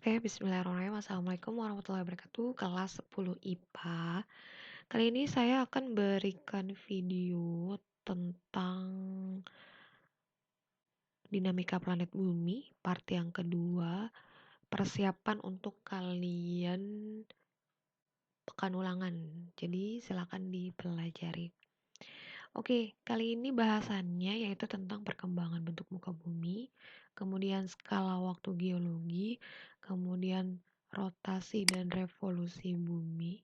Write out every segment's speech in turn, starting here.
Oke, bismillahirrahmanirrahim. Assalamualaikum warahmatullahi wabarakatuh. Kelas 10 IPA. Kali ini saya akan berikan video tentang dinamika planet bumi, part yang kedua, persiapan untuk kalian pekan ulangan. Jadi silakan dipelajari. Oke, kali ini bahasannya yaitu tentang perkembangan bentuk muka bumi, kemudian skala waktu geologi, kemudian rotasi dan revolusi bumi,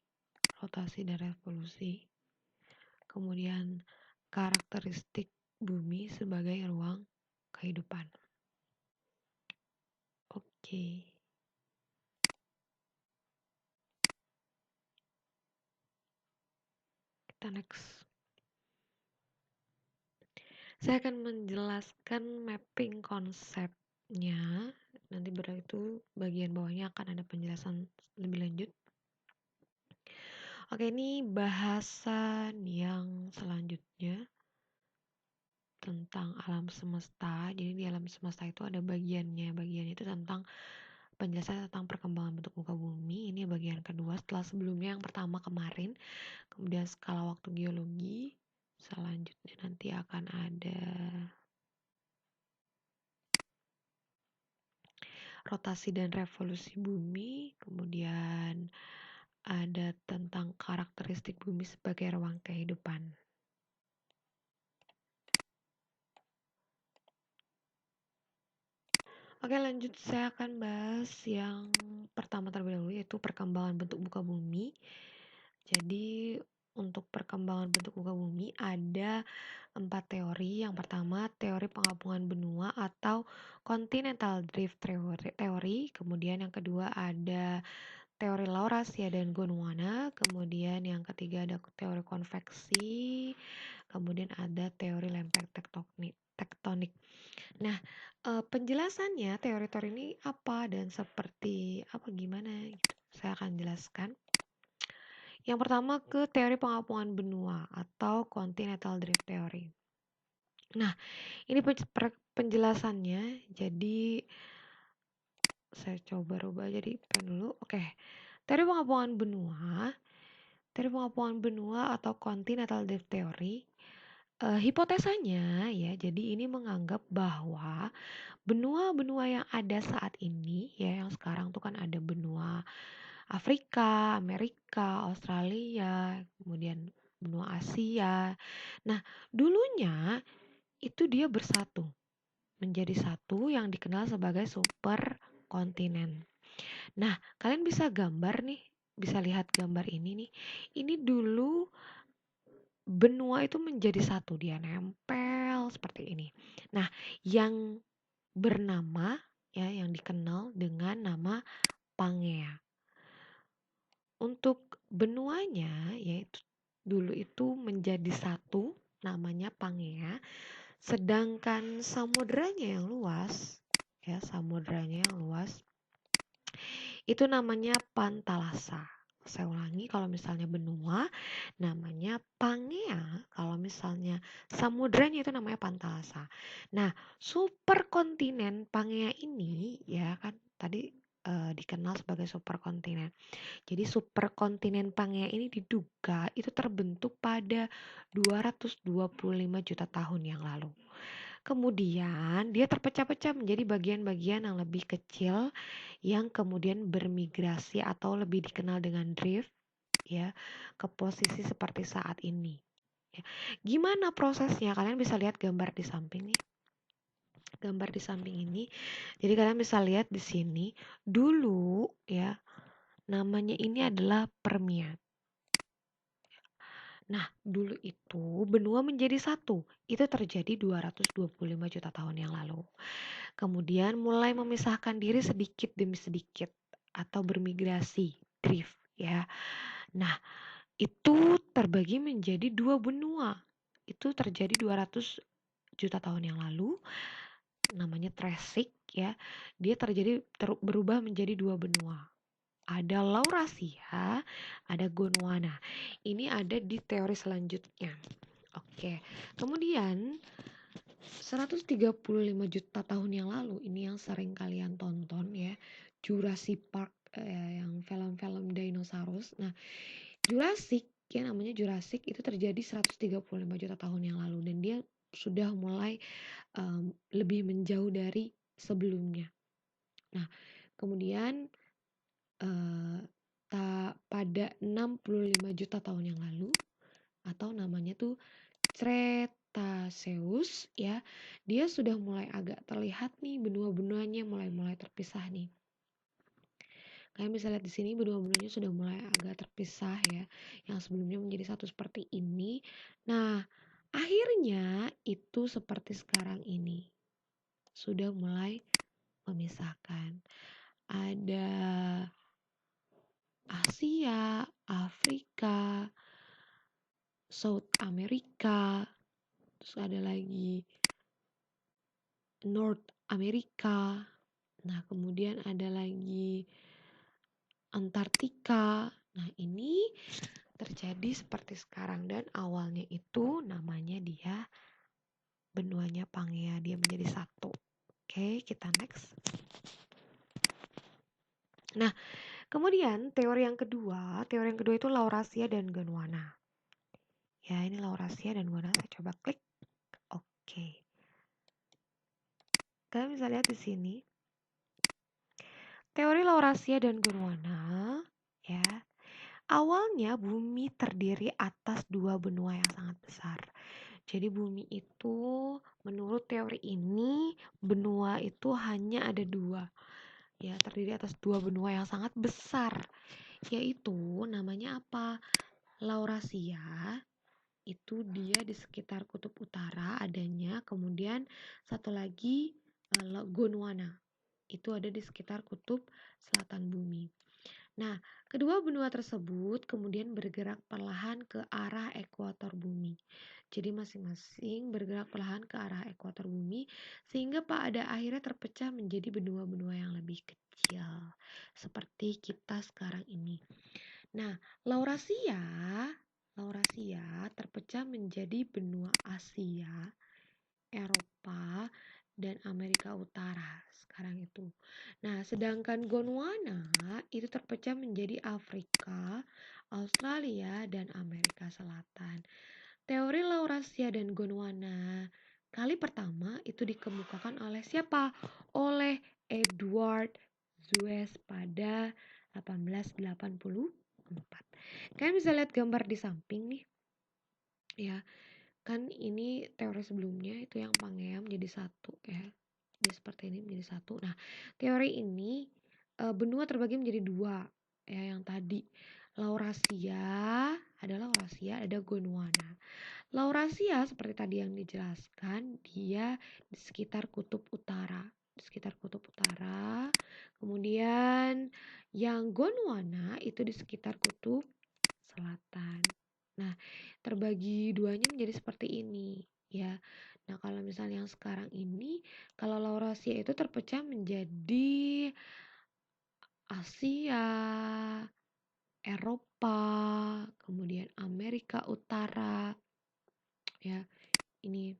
kemudian karakteristik bumi sebagai ruang kehidupan. Oke, kita next. Saya akan menjelaskan mapping konsepnya. Nanti itu bagian bawahnya akan ada penjelasan lebih lanjut. Oke, ini bahasan yang selanjutnya tentang alam semesta. Jadi di alam semesta itu ada bagiannya. Bagian itu tentang penjelasan tentang perkembangan bentuk muka bumi. Ini bagian kedua setelah sebelumnya yang pertama kemarin. Kemudian skala waktu geologi. Selanjutnya nanti akan ada rotasi dan revolusi bumi. Kemudian ada tentang karakteristik bumi sebagai ruang kehidupan. Oke, lanjut, saya akan bahas yang pertama terlebih dahulu, yaitu perkembangan bentuk muka bumi. Jadi untuk perkembangan bentuk muka bumi ada 4 teori. Yang pertama teori penggabungan benua atau continental drift teori. Kemudian yang kedua ada teori Laurasia dan Gondwana. Kemudian yang ketiga ada teori konveksi. Kemudian ada teori lempeng tektonik. Nah, penjelasannya teori-teori ini apa dan seperti apa gimana gitu. Saya akan jelaskan. Yang pertama ke teori penggabungan benua atau continental drift theory. Nah, ini penjelasannya. Jadi saya coba rubah jadi pen dulu. Oke. Teori penggabungan benua atau continental drift theory. Hipotesanya ya, jadi ini menganggap bahwa benua-benua yang ada saat ini ya, yang sekarang tuh kan ada benua Afrika, Amerika, Australia, kemudian benua Asia. Nah, dulunya itu dia bersatu menjadi satu yang dikenal sebagai super kontinen. Nah, kalian bisa gambar nih, bisa lihat gambar ini nih. Ini dulu benua itu menjadi satu, dia nempel seperti ini. Nah, yang bernama ya, yang dikenal dengan nama Pangea. Untuk benuanya yaitu dulu itu menjadi satu, namanya Pangea, sedangkan samudranya yang luas itu namanya Pantalasa. Saya ulangi, kalau misalnya benua namanya Pangea, kalau misalnya samudranya itu namanya Pantalasa. Nah, superkontinen Pangea ini ya kan tadi dikenal sebagai superkontinen. Jadi superkontinen Pangea ini diduga itu terbentuk pada 225 juta tahun yang lalu. Kemudian dia terpecah-pecah menjadi bagian-bagian yang lebih kecil yang kemudian bermigrasi atau lebih dikenal dengan drift ya ke posisi seperti saat ini. Ya. Gimana prosesnya? Kalian bisa lihat gambar di samping nih. Gambar di samping ini. Jadi kalian bisa lihat di sini dulu ya namanya ini adalah Permian. Nah, dulu itu benua menjadi satu. Itu terjadi 225 juta tahun yang lalu. Kemudian mulai memisahkan diri sedikit demi sedikit atau bermigrasi, drift ya. Nah, itu terbagi menjadi dua benua. Itu terjadi 200 juta tahun yang lalu. Namanya Triassic ya. Dia berubah menjadi dua benua. Ada Laurasia, ada Gondwana. Ini ada di teori selanjutnya. Oke. Kemudian 135 juta tahun yang lalu, ini yang sering kalian tonton ya. Jurassic Park, yang film-film dinosaurus. Nah, Jurassic, yang namanya Jurassic itu terjadi 135 juta tahun yang lalu dan dia sudah mulai lebih menjauh dari sebelumnya. Nah, kemudian pada 65 juta tahun yang lalu atau namanya tuh Cretaceous ya, dia sudah mulai agak terlihat nih benua-benuanya mulai terpisah nih. Kalian bisa lihat di sini benua-benuanya sudah mulai agak terpisah ya, yang sebelumnya menjadi satu seperti ini. Nah, akhirnya itu seperti sekarang ini sudah mulai memisahkan. Ada Asia, Afrika, South America, terus ada lagi North America. Nah, kemudian ada lagi Antartika. Nah, ini terjadi seperti sekarang dan awalnya itu namanya dia benuanya Pangea, dia menjadi satu. Oke, kita next. Nah, kemudian teori yang kedua itu Laurasia dan Gondwana. Ya, ini Laurasia dan Gondwana, saya coba klik. Oke. Kalian bisa lihat di sini. Teori Laurasia dan Gondwana, ya. Awalnya bumi terdiri atas dua benua yang sangat besar. Jadi bumi itu menurut teori ini benua itu hanya ada dua. Ya, terdiri atas dua benua yang sangat besar. Yaitu namanya apa? Laurasia. Itu dia di sekitar kutub utara adanya. Kemudian satu lagi Gondwana. Itu ada di sekitar kutub selatan bumi. Nah, kedua benua tersebut kemudian bergerak perlahan ke arah ekuator bumi. Jadi masing-masing bergerak perlahan ke arah ekuator bumi sehingga pada akhirnya terpecah menjadi benua-benua yang lebih kecil. Seperti kita sekarang ini. Nah, Laurasia terpecah menjadi benua Asia, Eropa, dan Amerika Utara sekarang itu. Nah, sedangkan Gondwana itu terpecah menjadi Afrika, Australia, dan Amerika Selatan. Teori Laurasia dan Gondwana kali pertama itu dikemukakan oleh siapa? Oleh Edward Suez pada 1884. Kalian bisa lihat gambar di samping nih. Ya, kan ini teori sebelumnya itu yang Pangea menjadi satu ya, dia seperti ini menjadi satu. Nah, teori ini benua terbagi menjadi dua ya, yang tadi Laurasia, ada Gondwana. Laurasia seperti tadi yang dijelaskan, dia di sekitar kutub utara, kemudian yang Gondwana itu di sekitar kutub selatan. Nah, terbagi duanya menjadi seperti ini ya. Nah, kalau misalnya yang sekarang ini, kalau Laurasia itu terpecah menjadi Asia, Eropa, kemudian Amerika Utara ya. Ini.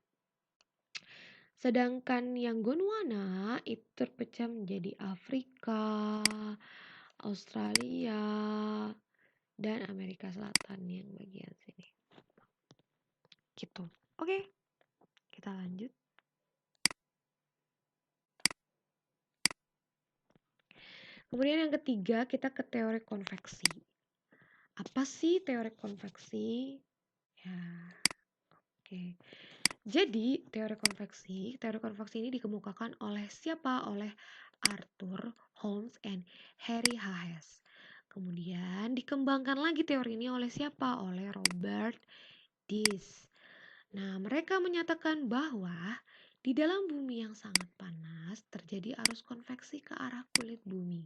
Sedangkan yang Gondwana itu terpecah menjadi Afrika, Australia, dan Amerika Selatan yang bagian sini. Gitu. Oke, kita lanjut. Kemudian yang ketiga, kita ke teori konveksi. Apa sih teori konveksi? Ya, oke. Jadi, teori konveksi ini dikemukakan oleh siapa? Oleh Arthur Holmes and Harry Hayes. Kemudian dikembangkan lagi teori ini oleh siapa? Oleh Robert Dies. Nah, mereka menyatakan bahwa di dalam bumi yang sangat panas terjadi arus konveksi ke arah kulit bumi,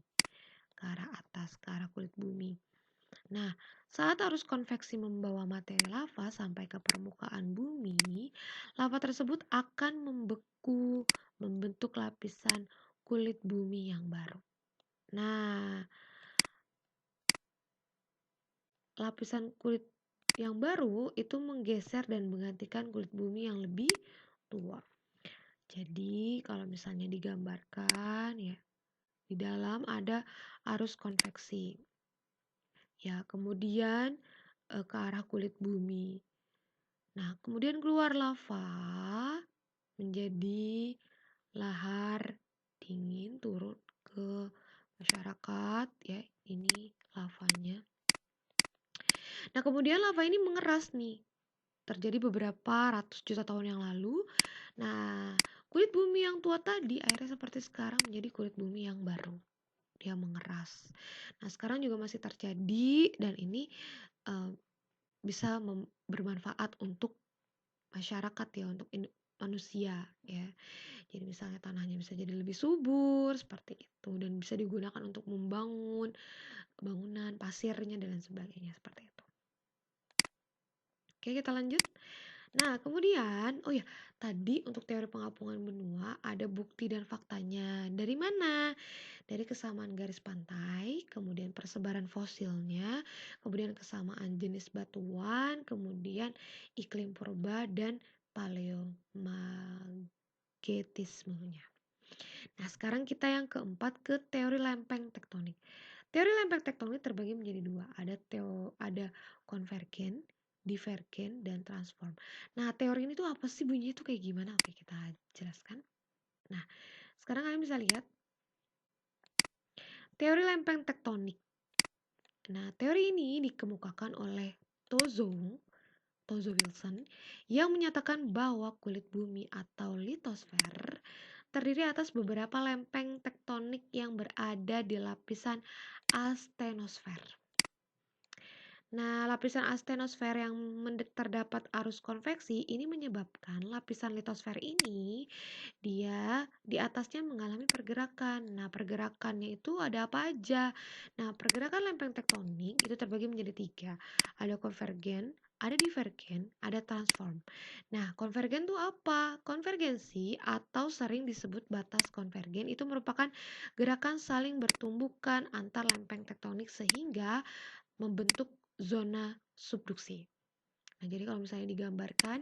ke arah atas, ke arah kulit bumi. Nah, saat arus konveksi membawa materi lava sampai ke permukaan bumi, lava tersebut akan membeku, membentuk lapisan kulit bumi yang baru. Nah, lapisan kulit yang baru itu menggeser dan menggantikan kulit bumi yang lebih tua. Jadi, kalau misalnya digambarkan ya, Di dalam ada arus konveksi. Ya, kemudian ke arah kulit bumi. Nah, kemudian keluar lava menjadi lahar dingin turun ke masyarakat ya. Ini lavanya. Nah, kemudian lava ini mengeras nih. Terjadi beberapa ratus juta tahun yang lalu. Nah, kulit bumi yang tua tadi akhirnya seperti sekarang menjadi kulit bumi yang baru. Dia mengeras. Nah, sekarang juga masih terjadi dan ini uh, bisa bermanfaat untuk masyarakat ya, untuk manusia ya. Jadi misalnya tanahnya bisa jadi lebih subur seperti itu dan bisa digunakan untuk membangun bangunan, pasirnya dan lain sebagainya seperti itu. Oke, kita lanjut. Nah, kemudian, oh ya, tadi untuk teori pengapungan benua ada bukti dan faktanya. Dari mana? Dari kesamaan garis pantai, kemudian persebaran fosilnya, kemudian kesamaan jenis batuan, kemudian iklim purba dan paleomagnetismenya. Nah, sekarang kita yang keempat ke teori lempeng tektonik. Teori lempeng tektonik terbagi menjadi dua. Ada konvergen, divergen, dan transform. Nah, teori ini tuh apa sih, bunyinya tuh kayak gimana? Oke, kita jelaskan. Nah, sekarang kalian bisa lihat teori lempeng tektonik. Nah, teori ini dikemukakan oleh Tozo Wilson yang menyatakan bahwa kulit bumi atau litosfer terdiri atas beberapa lempeng tektonik yang berada di lapisan astenosfer. Nah, lapisan astenosfer yang terdapat arus konveksi ini menyebabkan lapisan litosfer ini dia di atasnya mengalami pergerakan. Nah, pergerakannya itu ada apa aja? Nah, pergerakan lempeng tektonik itu terbagi menjadi tiga. Ada konvergen, ada divergen, ada transform. Nah, konvergen itu apa? Konvergensi atau sering disebut batas konvergen itu merupakan gerakan saling bertumbukan antar lempeng tektonik sehingga membentuk zona subduksi. Nah, jadi kalau misalnya digambarkan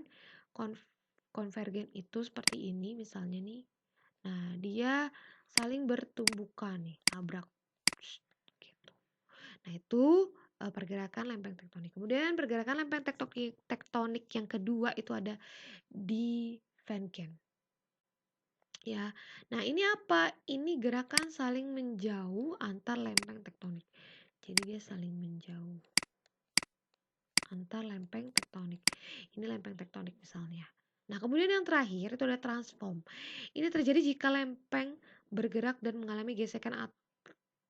konvergen itu seperti ini misalnya nih. Nah, dia saling bertumbukan nih, nabrak gitu. Nah, itu pergerakan lempeng tektonik. Kemudian pergerakan lempeng tektonik yang kedua itu ada divergen. Ya. Nah, ini apa? Ini gerakan saling menjauh antar lempeng tektonik. Jadi dia saling menjauh antar lempeng tektonik. Ini lempeng tektonik misalnya. Nah, kemudian yang terakhir itu ada transform. Ini terjadi jika lempeng bergerak dan mengalami gesekan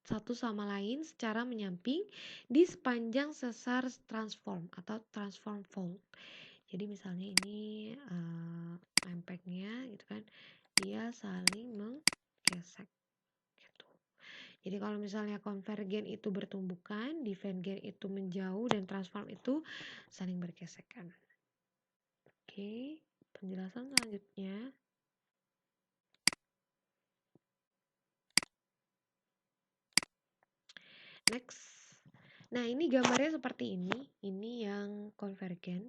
satu sama lain secara menyamping di sepanjang sesar transform atau transform fault. Jadi misalnya ini lempengnya gitu kan, dia saling menggesek gitu. Jadi kalau misalnya konvergen itu bertumbukan, divergen itu menjauh, dan transform itu saling bergesekan. Oke, penjelasan selanjutnya. Next. Nah, ini gambarnya seperti ini. Ini yang konvergen,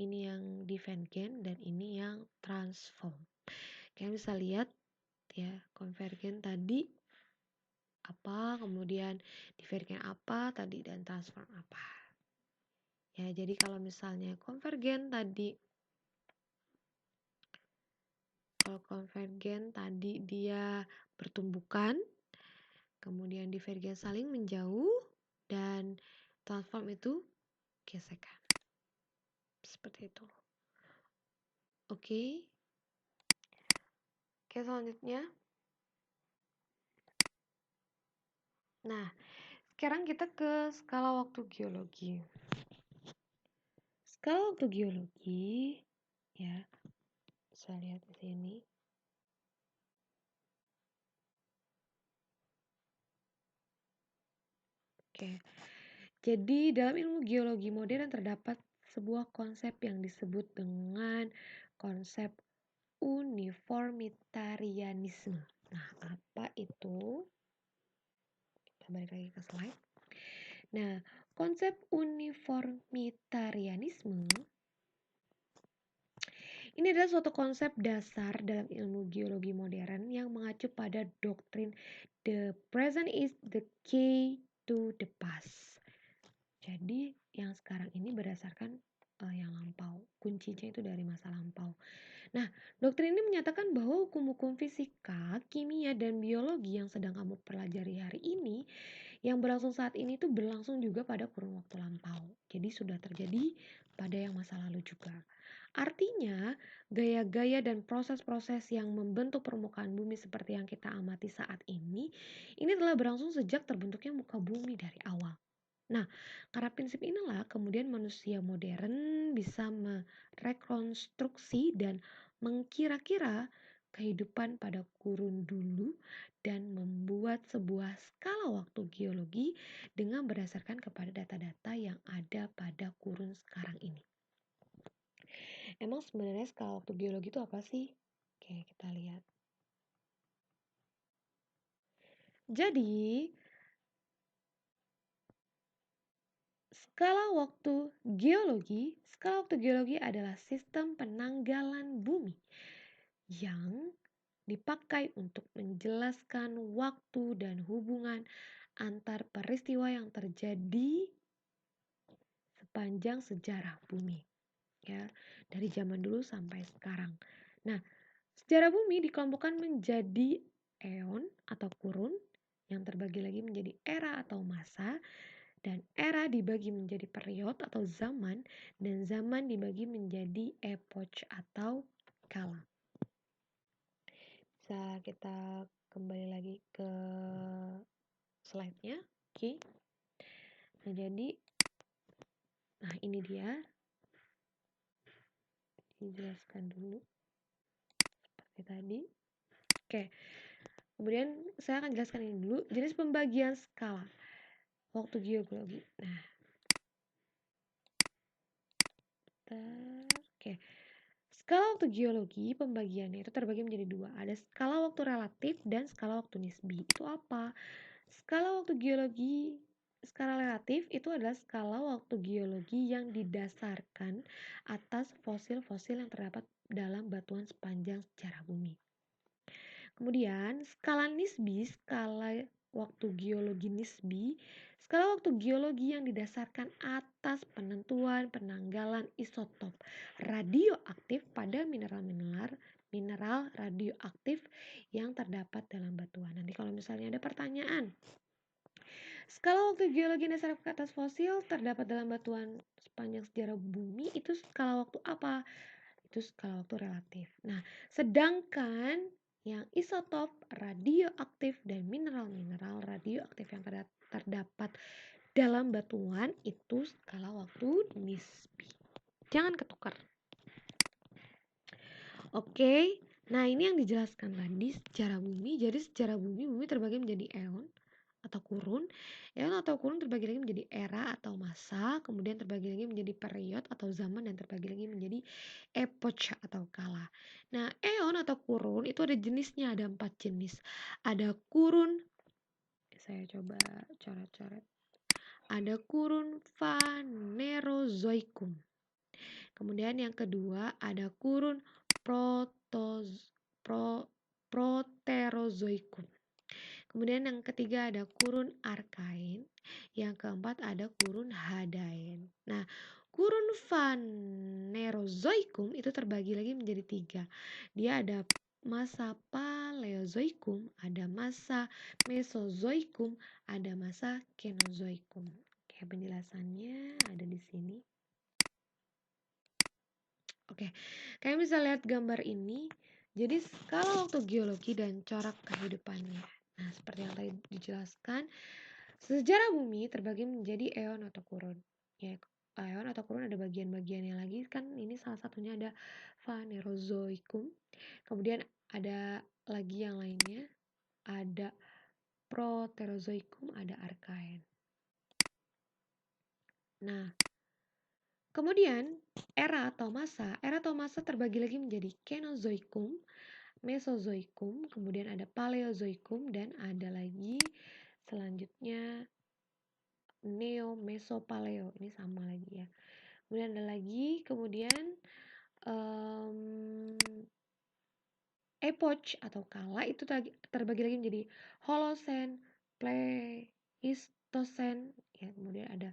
ini yang divergen, dan ini yang transform. Kalian bisa lihat ya, konvergen tadi apa, kemudian divergen apa tadi, dan transform apa. Ya, jadi kalau misalnya konvergen tadi, kalau konvergen tadi dia bertumbukan, kemudian divergen saling menjauh, dan transform itu gesekan. Seperti itu. Oke. Oke, selanjutnya. Nah, sekarang kita ke skala waktu geologi. Skala waktu geologi, ya, bisa lihat di sini. Oke. Jadi dalam ilmu geologi modern terdapat sebuah konsep yang disebut dengan konsep uniformitarianisme. Nah, apa itu? Kita balik lagi ke slide. Nah, konsep uniformitarianisme Ini adalah suatu konsep dasar dalam ilmu geologi modern yang mengacu pada doktrin the present is the key to the past. Jadi yang sekarang ini berdasarkan yang lampau. Kuncinya itu dari masa lampau. Nah, doktrin ini menyatakan bahwa hukum-hukum fisika, kimia, dan biologi yang sedang kamu pelajari hari ini, yang berlangsung saat ini itu berlangsung juga pada kurun waktu lampau. Jadi sudah terjadi pada yang masa lalu juga. Artinya, gaya-gaya dan proses-proses yang membentuk permukaan bumi seperti yang kita amati saat ini telah berlangsung sejak terbentuknya muka bumi dari awal. Nah, karena prinsip inilah kemudian manusia modern bisa merekonstruksi dan mengkira-kira kehidupan pada kurun dulu dan membuat sebuah skala waktu geologi dengan berdasarkan kepada data-data yang ada pada kurun sekarang ini. Emang sebenarnya skala waktu geologi itu apa sih? Oke, kita lihat. Jadi, skala waktu geologi adalah sistem penanggalan bumi yang dipakai untuk menjelaskan waktu dan hubungan antar peristiwa yang terjadi sepanjang sejarah bumi, ya, dari zaman dulu sampai sekarang. Nah, sejarah bumi dikelompokkan menjadi eon atau kurun, yang terbagi lagi menjadi era atau masa, dan era dibagi menjadi period atau zaman, dan zaman dibagi menjadi epoch atau kala. Bisa kita kembali lagi ke slide-nya. Oke. Nah, jadi ini dia. Dijelaskan dulu seperti tadi. Oke. Kemudian saya akan jelaskan ini dulu, jenis pembagian skala waktu geologi. Nah, oke. Skala waktu geologi pembagiannya itu terbagi menjadi dua. Ada skala waktu relatif dan skala waktu nisbi. Itu apa? Skala waktu geologi, skala relatif itu adalah skala waktu geologi yang didasarkan atas fosil-fosil yang terdapat dalam batuan sepanjang sejarah bumi. Kemudian skala nisbi, skala waktu geologi nisbi, skala waktu geologi yang didasarkan atas penentuan penanggalan isotop radioaktif pada mineral radioaktif yang terdapat dalam batuan. Nanti kalau misalnya ada pertanyaan, skala waktu geologi dasar ke atas fosil terdapat dalam batuan sepanjang sejarah bumi itu skala waktu apa? Itu skala waktu relatif. Nah, sedangkan yang isotop radioaktif dan mineral-mineral radioaktif yang terdapat dalam batuan itu skala waktu nisbi. Jangan ketukar. Oke, nah ini yang dijelaskan tadi sejarah bumi. Jadi sejarah bumi terbagi menjadi eon atau kurun. Eon atau kurun terbagi lagi menjadi era atau masa, kemudian terbagi lagi menjadi period atau zaman, dan terbagi lagi menjadi epoch atau kala. Nah, eon atau kurun itu ada jenisnya, ada 4 jenis. Ada kurun, saya coba coret-coret. Ada kurun Phanerozoikum. Kemudian yang kedua ada kurun Proterozoikum. Kemudian yang ketiga ada kurun Arkain. Yang keempat ada kurun Hadain. Nah, kurun Phanerozoikum itu terbagi lagi menjadi 3. Dia ada masa Paleozoikum, ada masa Mesozoikum, ada masa Kenozoikum. Oke, penjelasannya ada di sini. Oke, kalian bisa lihat gambar ini. Jadi skala waktu geologi dan corak kehidupannya. Nah, seperti yang tadi dijelaskan, sejarah bumi terbagi menjadi eon atau kurun. Ya, eon atau kurun ada bagian-bagiannya lagi kan. Ini salah satunya ada Phanerozoikum. Kemudian ada lagi yang lainnya. Ada Proterozoikum, ada Archaean. Nah, kemudian era atau masa terbagi lagi menjadi Kenozoikum, Mesozoikum, kemudian ada Paleozoikum, dan ada lagi selanjutnya Neo Mesopaleo. Ini sama lagi ya. Kemudian ada lagi epoch atau kala itu terbagi lagi menjadi Holosen, Pleistosen, ya, kemudian ada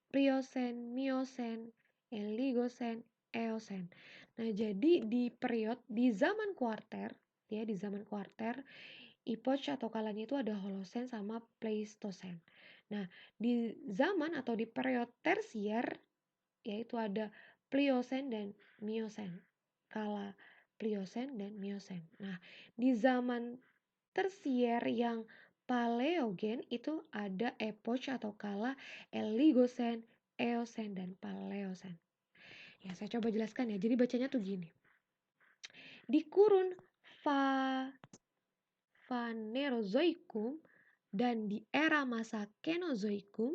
Pliosen, Miosen, Eligosen, Eosen. Nah, jadi di zaman kuarter, ya, di zaman kuarter, epoch atau kalanya itu ada Holosen sama Pleistosen. Nah, di zaman atau di periode tersier, yaitu ada Pliosen dan Miosen. Kala Pliosen dan Miosen. Nah, di zaman tersier yang Paleogen itu ada epoch atau kala Eligosen, Eosen, dan Paleosen. Ya, saya coba jelaskan ya. Jadi bacanya tuh gini. Di kurun Phanerozoikum dan di era masa Kenozoikum,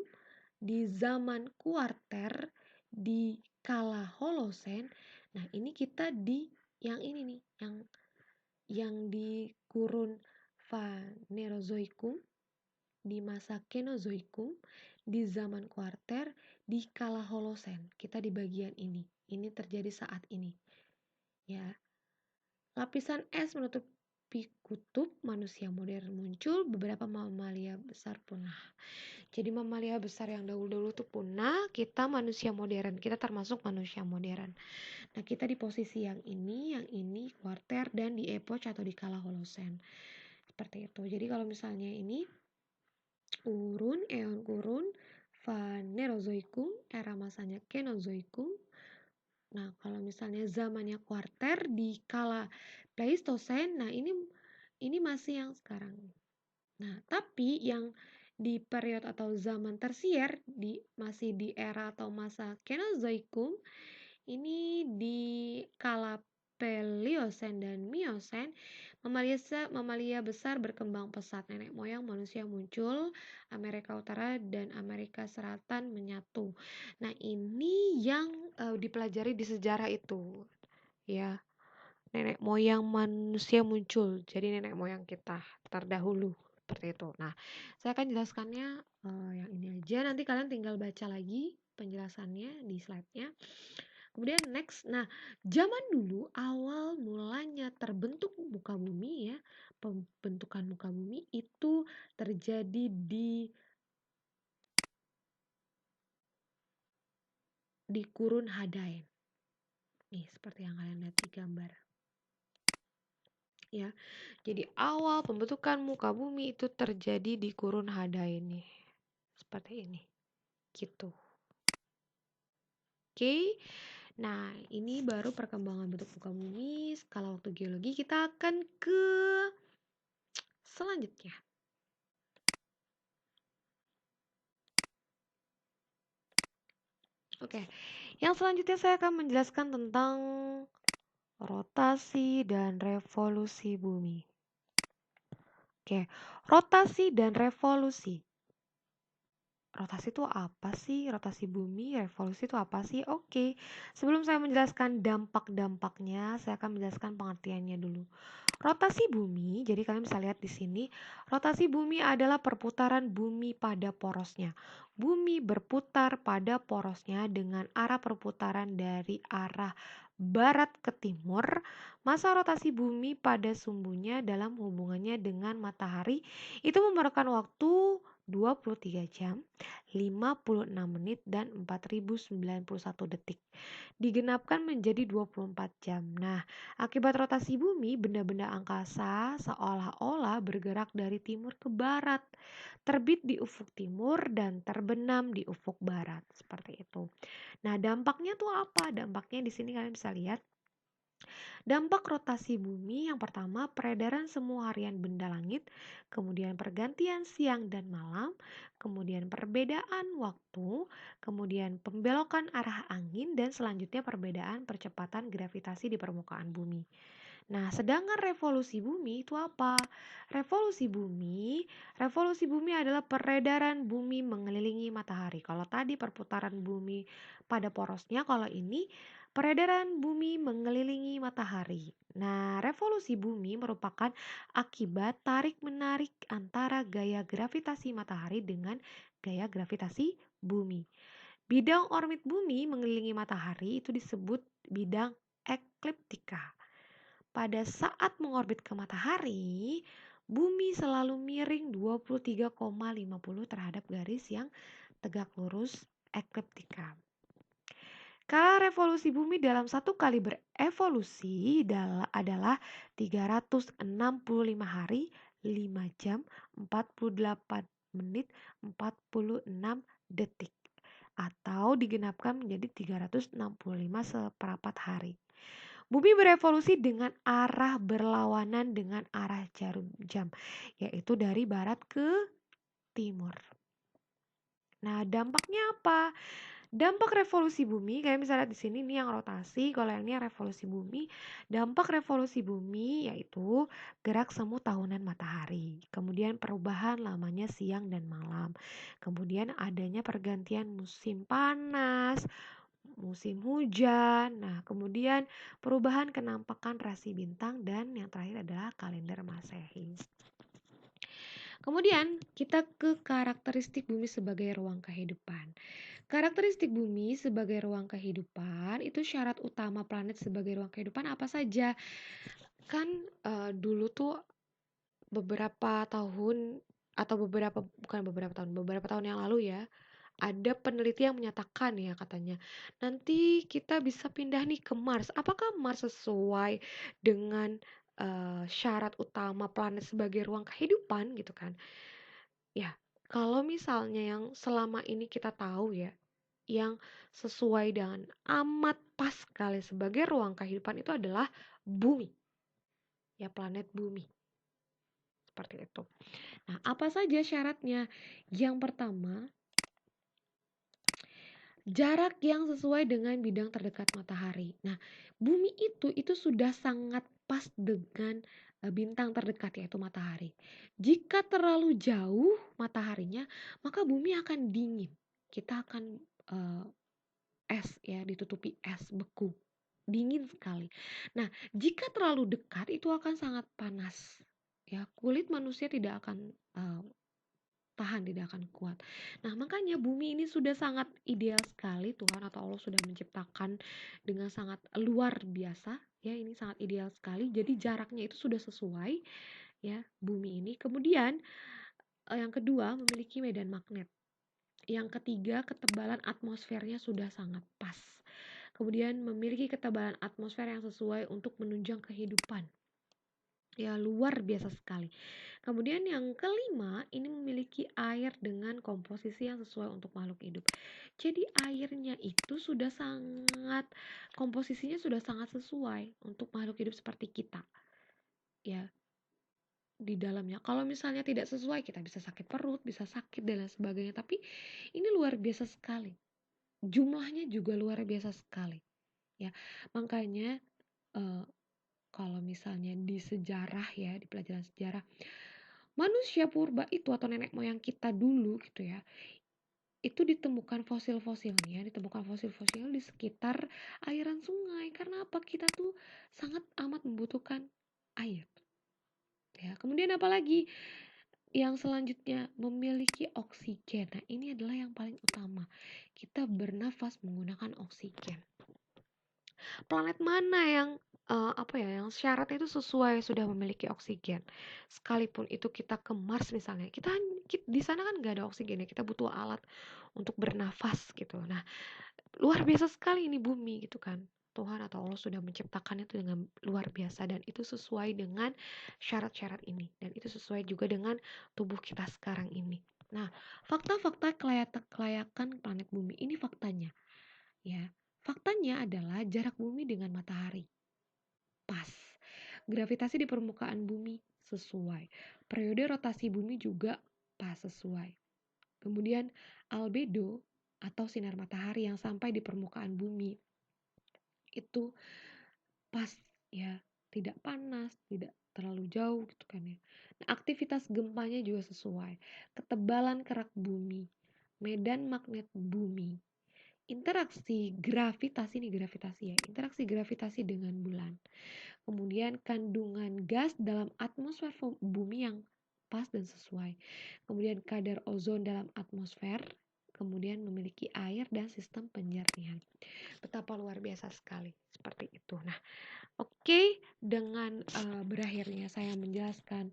di zaman kuarter, di kala Holosen. Nah, ini kita di yang ini nih, yang di kurun Phanerozoikum, di masa Kenozoikum, di zaman kuarter, di kala Holosen. Kita di bagian ini. Ini terjadi saat ini. Ya. Lapisan es menutupi kutub, manusia modern muncul, beberapa mamalia besar punah. Jadi mamalia besar yang dahulu-dahulu tuh punah, kita manusia modern, kita termasuk manusia modern. Nah, kita di posisi yang ini kuarter, dan di epoch atau di kala Holosen. Seperti itu. Jadi kalau misalnya ini eon kurun, Phanerozoikum, era masanya Kenozoikum. Nah, kalau misalnya zamannya kuarter di kala Pleistosen, nah ini masih yang sekarang. Nah, tapi yang di periode atau zaman tersier, masih di era atau masa Kenozoikum, ini di kala Paleosen dan Miosen, mamalia besar berkembang pesat. Nenek moyang manusia muncul, Amerika Utara dan Amerika Selatan menyatu. Nah, ini yang dipelajari di sejarah itu, ya. Nenek moyang manusia muncul, jadi nenek moyang kita terdahulu, seperti itu. Nah, saya akan jelaskannya yang ini aja. Nanti kalian tinggal baca lagi penjelasannya di slide-nya. Kemudian next, nah, zaman dulu awal mulanya terbentuk muka bumi, ya, pembentukan muka bumi itu terjadi di kurun Hadain. Nih, seperti yang kalian lihat di gambar. Ya, jadi awal pembentukan muka bumi itu terjadi di kurun Hadain nih. Seperti ini. Gitu. Oke. Nah, ini baru perkembangan bentuk muka bumi. Skala waktu geologi, kita akan ke selanjutnya. Oke, yang selanjutnya saya akan menjelaskan tentang rotasi dan revolusi bumi. Oke, rotasi dan revolusi. Rotasi itu apa sih? Rotasi bumi, revolusi itu apa sih? Oke, sebelum saya menjelaskan dampak-dampaknya, saya akan menjelaskan pengertiannya dulu. Rotasi bumi, jadi kalian bisa lihat di sini, rotasi bumi adalah perputaran bumi pada porosnya. Bumi berputar pada porosnya dengan arah perputaran dari arah barat ke timur. Masa rotasi bumi pada sumbunya dalam hubungannya dengan matahari itu memerlukan waktu 23 jam, 56 menit, dan 4091 detik. Digenapkan menjadi 24 jam. Nah, akibat rotasi bumi, benda-benda angkasa seolah-olah bergerak dari timur ke barat, terbit di ufuk timur dan terbenam di ufuk barat, seperti itu. Nah, dampaknya tuh apa? Dampaknya di sini kalian bisa lihat. Dampak rotasi bumi yang pertama, peredaran semua harian benda langit, kemudian pergantian siang dan malam, kemudian perbedaan waktu, kemudian pembelokan arah angin, dan selanjutnya perbedaan percepatan gravitasi di permukaan bumi. Nah, sedangkan revolusi bumi itu apa? Revolusi bumi adalah peredaran bumi mengelilingi matahari. Kalau tadi perputaran bumi pada porosnya, kalau ini peredaran bumi mengelilingi matahari. Nah, revolusi bumi merupakan akibat tarik-menarik antara gaya gravitasi matahari dengan gaya gravitasi bumi. Bidang orbit bumi mengelilingi matahari itu disebut bidang ekliptika. Pada saat mengorbit ke matahari, bumi selalu miring 23,50 terhadap garis yang tegak lurus ekliptika. Skala revolusi bumi dalam satu kali berevolusi adalah 365 hari, 5 jam, 48 menit, 46 detik. Atau digenapkan menjadi 365 seperempat hari. Bumi berevolusi dengan arah berlawanan dengan arah jarum jam, yaitu dari barat ke timur. Nah, dampaknya apa? Dampak revolusi bumi, kayak misalnya di sini nih yang rotasi, kalau yang ini yang revolusi bumi. Dampak revolusi bumi yaitu gerak semu tahunan matahari, kemudian perubahan lamanya siang dan malam, kemudian adanya pergantian musim panas, musim hujan, nah kemudian perubahan kenampakan rasi bintang, dan yang terakhir adalah kalender Masehi. Kemudian kita ke karakteristik bumi sebagai ruang kehidupan. Karakteristik bumi sebagai ruang kehidupan itu syarat utama planet sebagai ruang kehidupan apa saja? Kan dulu tuh beberapa tahun atau beberapa tahun yang lalu ya, ada peneliti yang menyatakan ya katanya, nanti kita bisa pindah nih ke Mars. Apakah Mars sesuai dengan syarat utama planet sebagai ruang kehidupan gitu kan? Ya, kalau misalnya yang selama ini kita tahu ya, yang sesuai dan amat pas sekali sebagai ruang kehidupan itu adalah bumi. Ya, planet bumi. Seperti itu. Nah, apa saja syaratnya? Yang pertama, jarak yang sesuai dengan bidang terdekat matahari. Nah, bumi itu sudah sangat pas dengan bintang terdekat yaitu matahari. Jika terlalu jauh mataharinya, maka bumi akan dingin. Kita akan es ya, ditutupi es beku. Dingin sekali. Nah, jika terlalu dekat itu akan sangat panas. Ya, kulit manusia tidak akan tahan, tidak akan kuat. Nah, makanya bumi ini sudah sangat ideal sekali, Tuhan atau Allah sudah menciptakan dengan sangat luar biasa. Ya, ini sangat ideal sekali. Jadi jaraknya itu sudah sesuai ya bumi ini. Kemudian yang kedua memiliki medan magnet. Yang ketiga ketebalan atmosfernya sudah sangat pas. Kemudian memiliki ketebalan atmosfer yang sesuai untuk menunjang kehidupan. Ya, luar biasa sekali. Kemudian yang kelima, ini memiliki air dengan komposisi yang sesuai untuk makhluk hidup. Jadi airnya itu sudah sangat, komposisinya sudah sangat sesuai untuk makhluk hidup seperti kita. Ya, di dalamnya. Kalau misalnya tidak sesuai, kita bisa sakit perut, bisa sakit dan lain sebagainya. Tapi ini luar biasa sekali. Jumlahnya juga luar biasa sekali. Ya, makanya kalau misalnya di sejarah ya, di pelajaran sejarah, manusia purba itu atau nenek moyang kita dulu gitu ya, itu ditemukan fosil-fosilnya di sekitar aliran sungai. Karena apa? Kita tuh sangat amat membutuhkan air. Ya, kemudian apalagi yang selanjutnya memiliki oksigen. Nah, ini adalah yang paling utama. Kita bernafas menggunakan oksigen. Planet mana yang yang syaratnya itu sesuai sudah memiliki oksigen. Sekalipun itu kita ke Mars misalnya, kita di sana kan nggak ada oksigen ya, kita butuh alat untuk bernafas gitu. Nah, luar biasa sekali ini bumi gitu kan. Tuhan atau Allah sudah menciptakan itu dengan luar biasa dan itu sesuai dengan syarat-syarat ini dan itu sesuai juga dengan tubuh kita sekarang ini. Nah, fakta-fakta kelayakan planet bumi ini faktanya ya. Faktanya adalah jarak bumi dengan matahari pas. Gravitasi di permukaan bumi sesuai. Periode rotasi bumi juga pas sesuai. Kemudian albedo atau sinar matahari yang sampai di permukaan bumi itu pas ya, tidak panas, tidak terlalu jauh gitu kan ya. Nah, aktivitas gempanya juga sesuai. Ketebalan kerak bumi, medan magnet bumi, interaksi gravitasi ya, interaksi gravitasi dengan bulan. Kemudian kandungan gas dalam atmosfer bumi yang pas dan sesuai. Kemudian kadar ozon dalam atmosfer kemudian memiliki air dan sistem penjernihan. Betapa luar biasa sekali, seperti itu. Nah, oke, dengan berakhirnya saya menjelaskan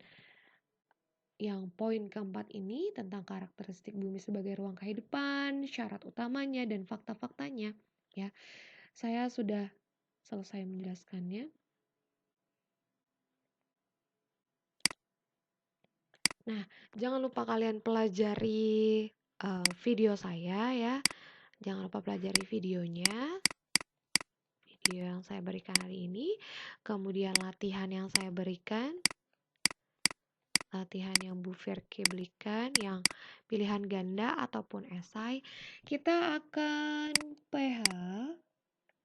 yang poin keempat ini tentang karakteristik bumi sebagai ruang kehidupan, syarat utamanya, dan fakta-faktanya, ya, saya sudah selesai menjelaskannya. Nah, jangan lupa kalian pelajari video saya ya. Jangan lupa pelajari videonya, video yang saya berikan hari ini. Kemudian latihan yang saya berikan, latihan yang Bu Firki belikan, yang pilihan ganda ataupun esai. Kita akan PH,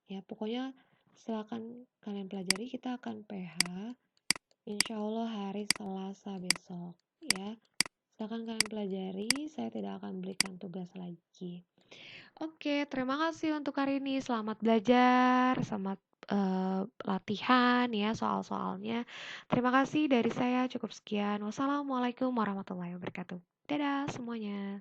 ya pokoknya silakan kalian pelajari. Kita akan PH, insya Allah hari Selasa besok, ya. Silakan kalian pelajari, saya tidak akan berikan tugas lagi. Oke, terima kasih untuk hari ini. Selamat belajar, selamat latihan ya soal-soalnya. Terima kasih dari saya, cukup sekian. Wassalamualaikum warahmatullahi wabarakatuh. Dadah semuanya.